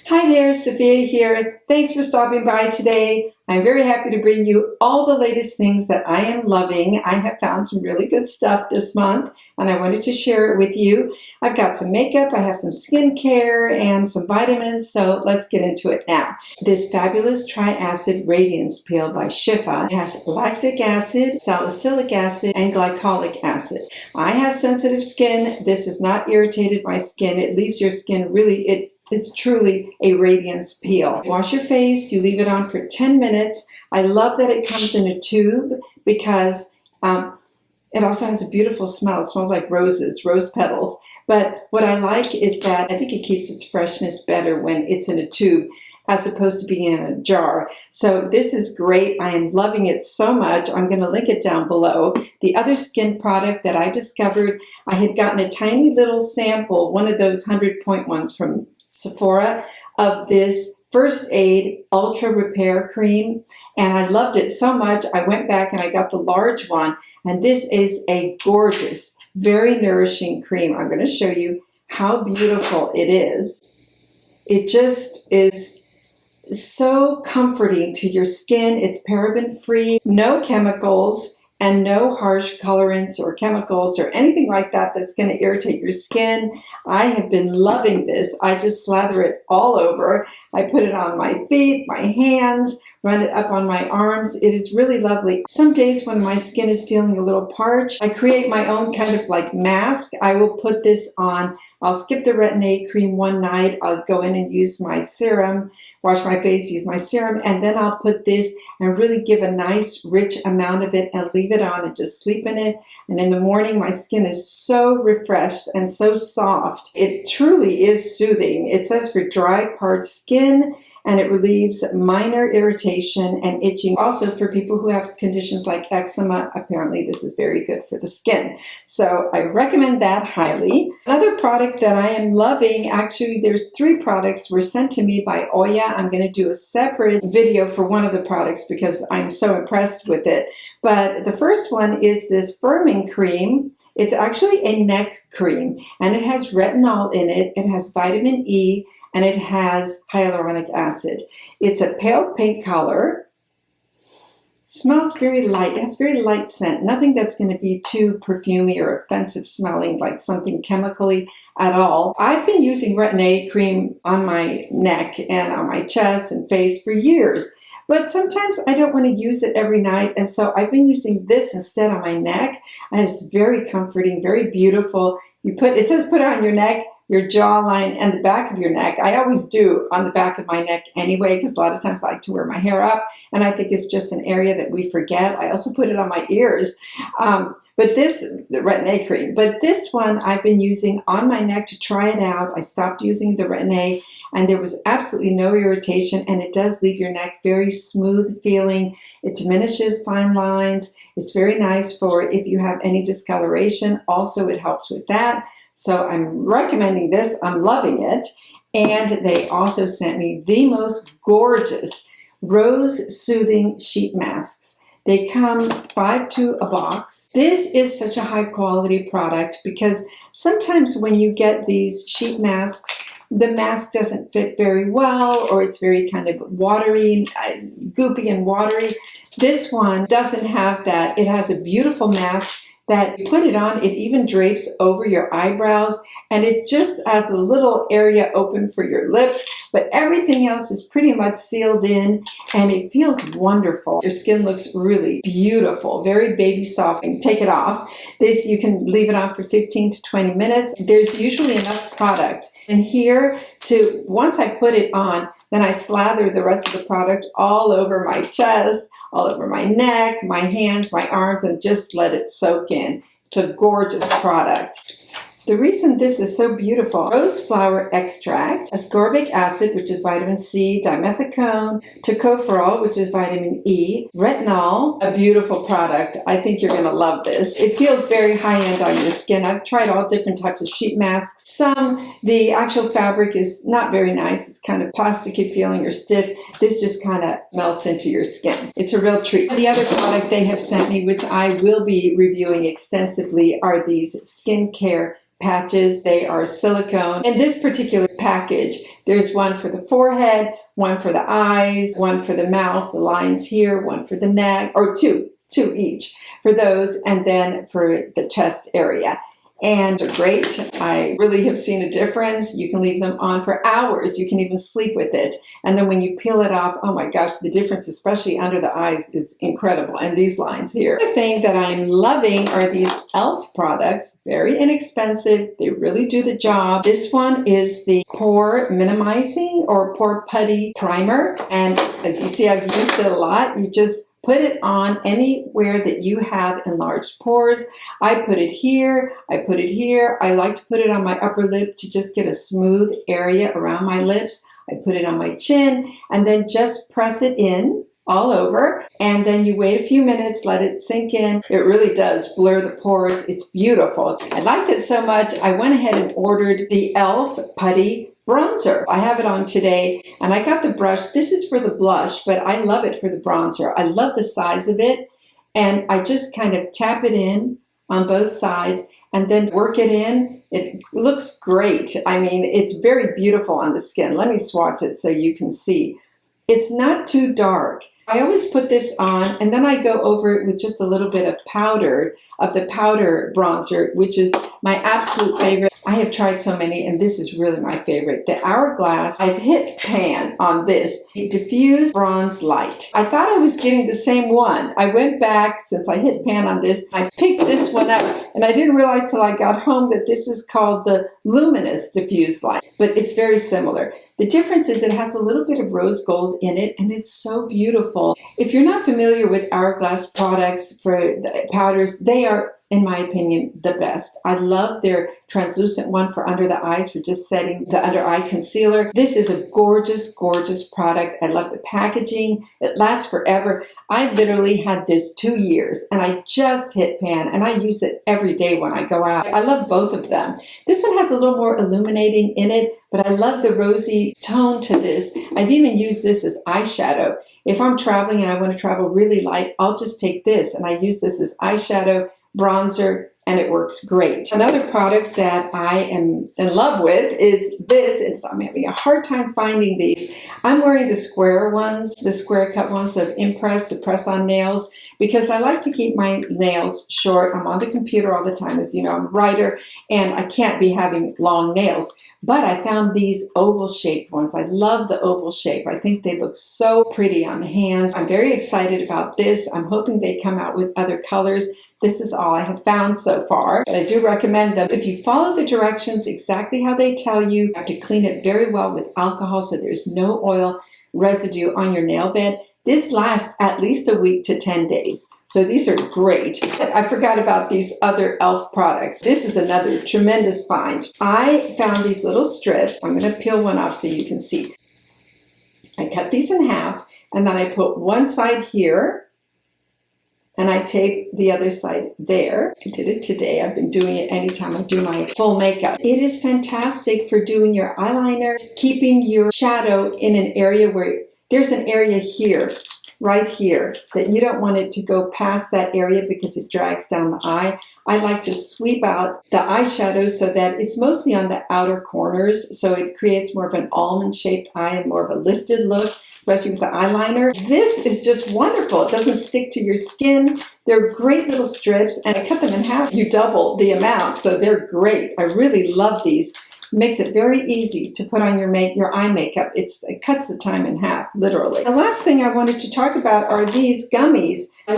Hi there, Sophia here. Thanks for stopping by today. I'm very happy to bring you all the latest things that I am loving. I have found some really good stuff this month and I wanted to share it with you. I've got some makeup, I have some skincare and some vitamins, so let's get into it now. This fabulous Triacid Radiance Peel by Shifa has lactic acid, salicylic acid, and glycolic acid. I have sensitive skin. This has not irritated my skin. It leaves your skin it's truly a radiance peel. Wash your face, you leave it on for 10 minutes. I love that it comes in a tube because it also has a beautiful smell. It smells like roses, rose petals. But what I like is that I think it keeps its freshness better when it's in a tube as opposed to being in a jar. So this is great. I am loving it so much. I'm going to link it down below. The other skin product that I discovered, I had gotten a tiny little sample, one of those 100-point ones from Sephora, of this First Aid Ultra Repair Cream, and I loved it so much I went back and I got the large one, and this is a gorgeous, very nourishing cream. I'm going to show you how beautiful it is. It just is so comforting to your skin. It's paraben free, no chemicals, and no harsh colorants or chemicals or anything like that that's going to irritate your skin. I have been loving this. I just slather it all over. I put it on my feet, my hands, run it up on my arms. It is really lovely. Some days when my skin is feeling a little parched, I create my own kind of like mask. I will put this on. I'll skip the retin-A cream one night. I'll go in and use my serum, wash my face, use my serum, and then I'll put this and really give a nice rich amount of it and leave it on and just sleep in it. And in the morning, my skin is so refreshed and so soft. It truly is soothing. It says for dry, parched skin, and it relieves minor irritation and itching. Also for people who have conditions like eczema, apparently this is very good for the skin. So I recommend that highly. Another product that I am loving, actually there's 3 products were sent to me by Oya. I'm going to do a separate video for one of the products because I'm so impressed with it. But the first one is this firming cream. It's actually a neck cream and it has retinol in it. It has vitamin E, and it has hyaluronic acid. It's a pale pink color. Smells very light. It has very light scent. Nothing that's going to be too perfumey or offensive smelling like something chemically at all. I've been using retin-A cream on my neck and on my chest and face for years. But sometimes I don't want to use it every night, and so I've been using this instead on my neck. And it's very comforting, very beautiful. It says put it on your neck, your jawline, and the back of your neck. I always do on the back of my neck anyway, because a lot of times I like to wear my hair up, and I think it's just an area that we forget. I also put it on my ears. The retin-A cream. But this one I've been using on my neck to try it out. I stopped using the retin-A, and there was absolutely no irritation, and it does leave your neck very smooth feeling. It diminishes fine lines. It's very nice for if you have any discoloration. Also, it helps with that. So I'm recommending this. I'm loving it. And they also sent me the most gorgeous rose soothing sheet masks. They come 5 to a box. This is such a high quality product because sometimes when you get these sheet masks, the mask doesn't fit very well, or it's very kind of watery, goopy and watery. This one doesn't have that. It has a beautiful mask that you put it on, it even drapes over your eyebrows, and it just has a little area open for your lips, but everything else is pretty much sealed in, and it feels wonderful. Your skin looks really beautiful, very baby soft. And take it off. You can leave it on for 15 to 20 minutes. There's usually enough product in here to, once I put it on, then I slather the rest of the product all over my chest, all over my neck, my hands, my arms, and just let it soak in. It's a gorgeous product. The reason this is so beautiful: rose flower extract, ascorbic acid, which is vitamin C, dimethicone, tocopherol, which is vitamin E, retinol, a beautiful product. I think you're going to love this. It feels very high-end on your skin. I've tried all different types of sheet masks. The actual fabric is not very nice. It's kind of plasticky feeling or stiff. This just kind of melts into your skin. It's a real treat. The other product they have sent me, which I will be reviewing extensively, are these skincare patches. They are silicone. In this particular package, There's one for the forehead, one for the eyes, one for the mouth, the lines here, one for the neck, or two each for those, and then for the chest area. And they're great. I really have seen a difference. You can leave them on for hours. You can even sleep with it. And then when you peel it off, oh my gosh, the difference, especially under the eyes, is incredible. And these lines here. The thing that I'm loving are these e.l.f. products. Very inexpensive. They really do the job. This one is the Pore Minimizing or Pore Putty Primer. And as you see, I've used it a lot. You just put it on anywhere that you have enlarged pores. I put it here. I put it here. I like to put it on my upper lip to just get a smooth area around my lips. I put it on my chin and then just press it in all over. And then you wait a few minutes, let it sink in. It really does blur the pores. It's beautiful. I liked it so much, I went ahead and ordered the e.l.f. Putty Bronzer. I have it on today, and I got the brush. This is for the blush, but I love it for the bronzer. I love the size of it, and I just kind of tap it in on both sides and then work it in. It looks great. I mean, it's very beautiful on the skin. Let me swatch it so you can see. It's not too dark. I always put this on, and then I go over it with just a little bit of powder, of the powder bronzer, which is my absolute favorite. I have tried so many, and this is really my favorite. The Hourglass, I've hit pan on this. Diffuse Bronze Light. I thought I was getting the same one. I went back, since I hit pan on this, I picked this one up, and I didn't realize till I got home that this is called the Luminous Diffuse Light, but it's very similar. The difference is it has a little bit of rose gold in it, and it's so beautiful. If you're not familiar with Hourglass products for the powders, they are, in my opinion, the best. I love their translucent one for under the eyes for just setting the under eye concealer. This is a gorgeous, gorgeous product. I love the packaging. It lasts forever. I literally had this 2 years, and I just hit pan, and I use it every day when I go out. I love both of them. This one has a little more illuminating in it, but I love the rosy tone to this. I've even used this as eyeshadow. If I'm traveling and I want to travel really light, I'll just take this, and I use this as eyeshadow, bronzer, and it works great. Another product that I am in love with is this. I'm having a hard time finding these. I'm wearing the square ones, the square cut ones of Impress, the press-on nails, because I like to keep my nails short. I'm on the computer all the time. As you know, I'm a writer, and I can't be having long nails. But I found these oval-shaped ones. I love the oval shape. I think they look so pretty on the hands. I'm very excited about this. I'm hoping they come out with other colors. This is all I have found so far, but I do recommend them. If you follow the directions exactly how they tell you, you have to clean it very well with alcohol so there's no oil residue on your nail bed. This lasts at least a week to 10 days. So these are great. I forgot about these other e.l.f. products. This is another tremendous find. I found these little strips. I'm going to peel one off so you can see. I cut these in half, and then I put one side here, and I tape the other side there. I did it today. I've been doing it anytime I do my full makeup. It is fantastic for doing your eyeliner, keeping your shadow in an area where there's an area here, right here, that you don't want it to go past that area because it drags down the eye. I like to sweep out the eyeshadow so that it's mostly on the outer corners, so it creates more of an almond-shaped eye and more of a lifted look, especially with the eyeliner. This is just wonderful. It doesn't stick to your skin. They're great little strips, and I cut them in half. You double the amount, so they're great. I really love these. It makes it very easy to put on your eye makeup. It cuts the time in half, literally. The last thing I wanted to talk about are these gummies. I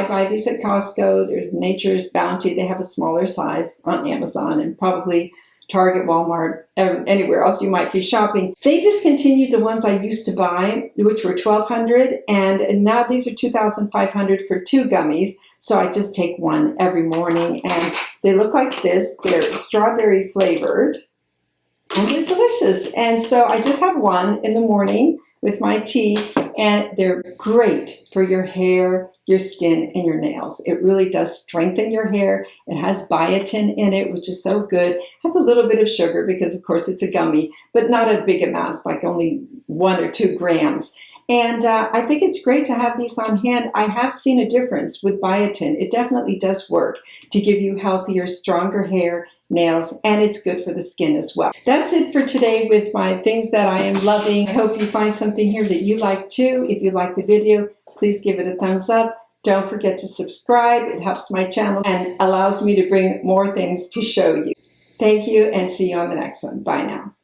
buy these at Costco. There's Nature's Bounty. They have a smaller size on Amazon and probably Target, Walmart, anywhere else you might be shopping. They discontinued the ones I used to buy, which were $1,200, and now these are $2,500 for 2 gummies. So I just take one every morning, and they look like this. They're strawberry flavored, and they're delicious. And so I just have one in the morning with my tea, and they're great for your hair, your skin, and your nails. It really does strengthen your hair. It has biotin in it, which is so good. It has a little bit of sugar because, of course, it's a gummy, but not a big amount. It's like only 1 or 2 grams. And I think it's great to have these on hand. I have seen a difference with biotin. It definitely does work to give you healthier, stronger hair nails, and it's good for the skin as well. That's it for today with my things that I am loving. I hope you find something here that you like too. If you like the video, please give it a thumbs up. Don't forget to subscribe. It helps my channel and allows me to bring more things to show you. Thank you, and see you on the next one. Bye now.